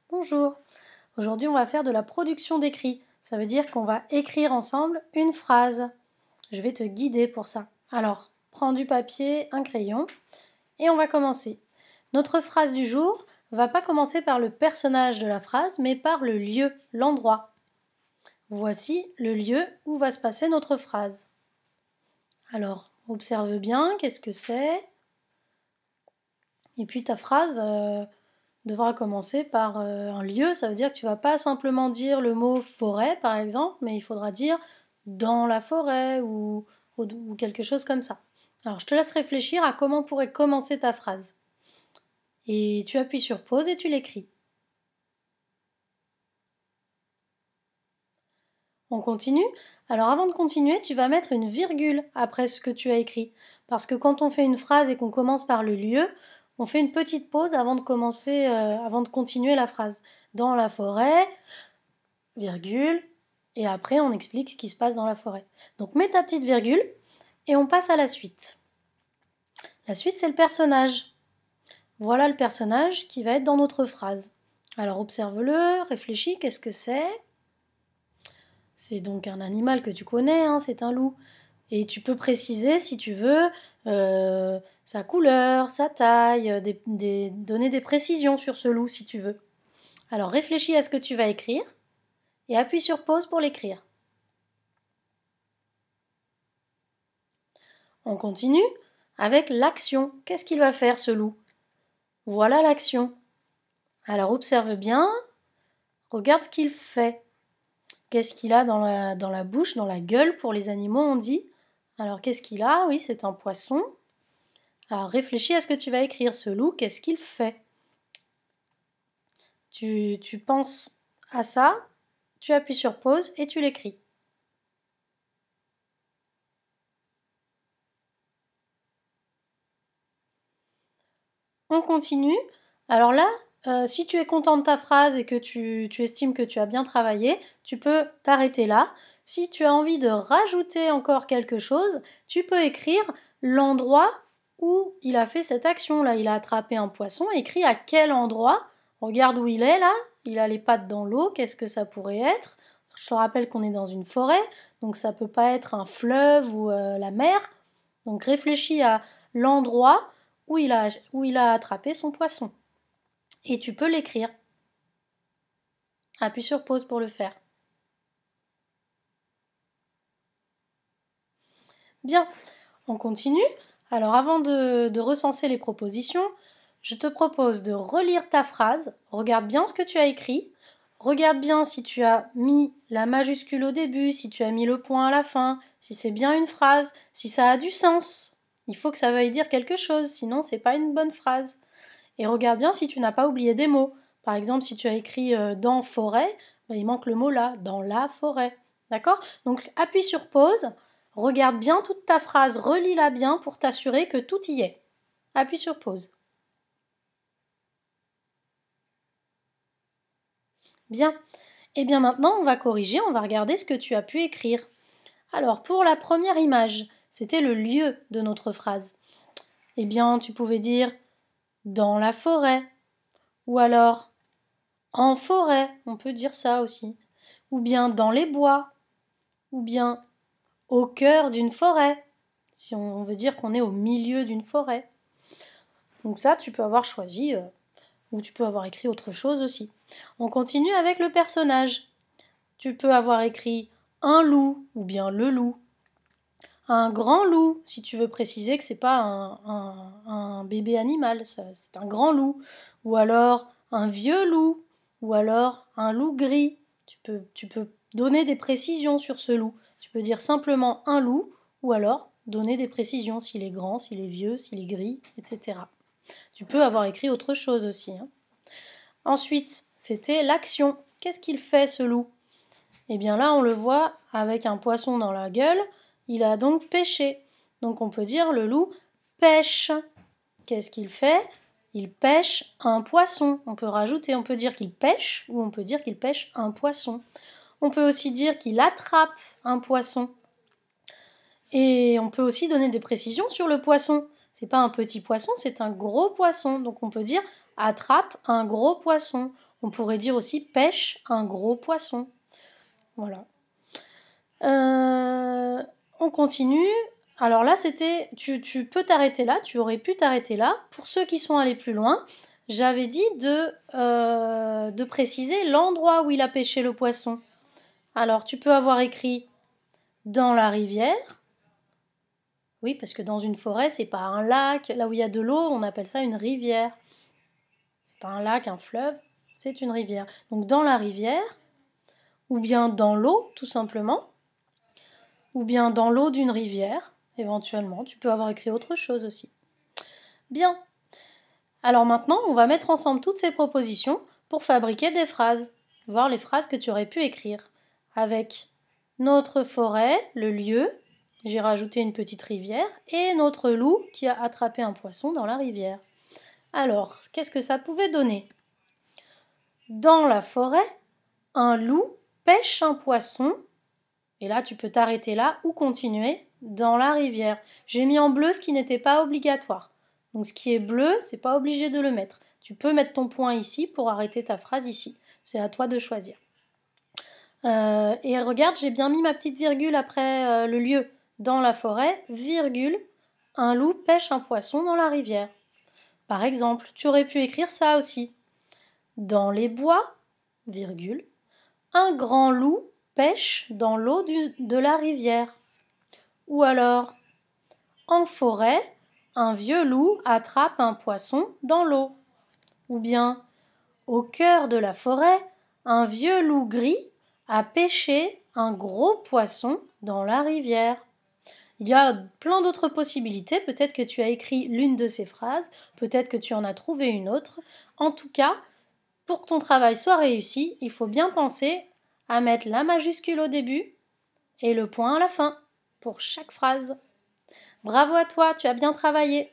Bonjour. Aujourd'hui, on va faire de la production d'écrit. Ça veut dire qu'on va écrire ensemble une phrase. Je vais te guider pour ça. Alors, prends du papier, un crayon et on va commencer. Notre phrase du jour va pas commencer par le personnage de la phrase, mais par le lieu, l'endroit. Voici le lieu où va se passer notre phrase. Alors, observe bien, qu'est-ce que c'est? Et puis ta phrase devra commencer par un lieu, ça veut dire que tu ne vas pas simplement dire le mot forêt par exemple, mais il faudra dire dans la forêt ou quelque chose comme ça. Alors je te laisse réfléchir à comment pourrait commencer ta phrase. Et tu appuies sur pause et tu l'écris. On continue? Alors avant de continuer, tu vas mettre une virgule après ce que tu as écrit. Parce que quand on fait une phrase et qu'on commence par le lieu, on fait une petite pause avant de avant de continuer la phrase. Dans la forêt, virgule, et après on explique ce qui se passe dans la forêt. Donc mets ta petite virgule et on passe à la suite. La suite, c'est le personnage. Voilà le personnage qui va être dans notre phrase. Alors observe-le, réfléchis, qu'est-ce que c'est? C'est donc un animal que tu connais, hein, c'est un loup. Et tu peux préciser, si tu veux, sa couleur, sa taille, donner des précisions sur ce loup, si tu veux. Alors réfléchis à ce que tu vas écrire et appuie sur pause pour l'écrire. On continue avec l'action. Qu'est-ce qu'il va faire, ce loup? Voilà l'action. Alors observe bien, regarde ce qu'il fait. Qu'est-ce qu'il a dans la bouche, dans la gueule pour les animaux, on dit? Alors qu'est-ce qu'il a? Oui, c'est un poisson. Alors réfléchis à ce que tu vas écrire. Ce loup, qu'est-ce qu'il fait? Tu penses à ça, tu appuies sur pause et tu l'écris. On continue. Alors là, si tu es content de ta phrase et que tu estimes que tu as bien travaillé, tu peux t'arrêter là. Si tu as envie de rajouter encore quelque chose, tu peux écrire l'endroit où il a fait cette action. Là, il a attrapé un poisson, écris à quel endroit. Regarde où il est là, il a les pattes dans l'eau, qu'est-ce que ça pourrait être? Je te rappelle qu'on est dans une forêt, donc ça ne peut pas être un fleuve ou la mer. Donc réfléchis à l'endroit où il a attrapé son poisson. Et tu peux l'écrire. Appuie sur pause pour le faire. Bien, on continue. Alors avant de recenser les propositions, je te propose de relire ta phrase. Regarde bien ce que tu as écrit. Regarde bien si tu as mis la majuscule au début, si tu as mis le point à la fin, si c'est bien une phrase, si ça a du sens. Il faut que ça veuille dire quelque chose, sinon c'est pas une bonne phrase. Et regarde bien si tu n'as pas oublié des mots. Par exemple, si tu as écrit dans forêt, il manque le mot là, dans la forêt. D'accord? Donc appuie sur pause, regarde bien toute ta phrase, relis-la bien pour t'assurer que tout y est. Appuie sur pause. Bien. Et bien maintenant, on va corriger, on va regarder ce que tu as pu écrire. Alors, pour la première image, c'était le lieu de notre phrase. Eh bien, tu pouvais dire dans la forêt, ou alors en forêt, on peut dire ça aussi, ou bien dans les bois, ou bien au cœur d'une forêt, si on veut dire qu'on est au milieu d'une forêt. Donc ça, tu peux avoir choisi, ou tu peux avoir écrit autre chose aussi. On continue avec le personnage. Tu peux avoir écrit un loup, ou bien le loup. Un grand loup, si tu veux préciser que c'est pas un bébé animal, c'est un grand loup. Ou alors un vieux loup, ou alors un loup gris. Tu peux donner des précisions sur ce loup. Tu peux dire simplement un loup, ou alors donner des précisions s'il est grand, s'il est vieux, s'il est gris, etc. Tu peux avoir écrit autre chose aussi, hein. Ensuite, c'était l'action. Qu'est-ce qu'il fait, ce loup? Eh bien là, on le voit avec un poisson dans la gueule. Il a donc pêché. Donc on peut dire le loup pêche. Qu'est-ce qu'il fait? Il pêche un poisson. On peut rajouter, on peut dire qu'il pêche ou on peut dire qu'il pêche un poisson. On peut aussi dire qu'il attrape un poisson. Et on peut aussi donner des précisions sur le poisson. C'est pas un petit poisson, c'est un gros poisson. Donc on peut dire attrape un gros poisson. On pourrait dire aussi pêche un gros poisson. Voilà. On continue. Alors là, tu peux t'arrêter là, tu aurais pu t'arrêter là. Pour ceux qui sont allés plus loin, j'avais dit de préciser l'endroit où il a pêché le poisson. Alors, tu peux avoir écrit dans la rivière. Oui, parce que dans une forêt, c'est pas un lac. Là où il y a de l'eau, on appelle ça une rivière. C'est pas un lac, un fleuve, c'est une rivière. Donc dans la rivière, ou bien dans l'eau, tout simplement, ou bien dans l'eau d'une rivière, éventuellement. Tu peux avoir écrit autre chose aussi. Bien. Alors maintenant, on va mettre ensemble toutes ces propositions pour fabriquer des phrases. Voir les phrases que tu aurais pu écrire. Avec notre forêt, le lieu, j'ai rajouté une petite rivière, et notre loup qui a attrapé un poisson dans la rivière. Alors, qu'est-ce que ça pouvait donner? Dans la forêt, un loup pêche un poisson. Et là, tu peux t'arrêter là ou continuer dans la rivière. J'ai mis en bleu ce qui n'était pas obligatoire. Donc ce qui est bleu, c'est pas obligé de le mettre. Tu peux mettre ton point ici pour arrêter ta phrase ici. C'est à toi de choisir. Et regarde, j'ai bien mis ma petite virgule après le lieu. Dans la forêt, virgule, un loup pêche un poisson dans la rivière. Par exemple, tu aurais pu écrire ça aussi. Dans les bois, virgule, un grand loup pêche dans l'eau de la rivière. Ou alors, en forêt, un vieux loup attrape un poisson dans l'eau. Ou bien, au cœur de la forêt, un vieux loup gris a pêché un gros poisson dans la rivière. Il y a plein d'autres possibilités, peut-être que tu as écrit l'une de ces phrases, peut-être que tu en as trouvé une autre. En tout cas, pour que ton travail soit réussi, il faut bien penser à mettre la majuscule au début et le point à la fin pour chaque phrase. Bravo à toi, tu as bien travaillé.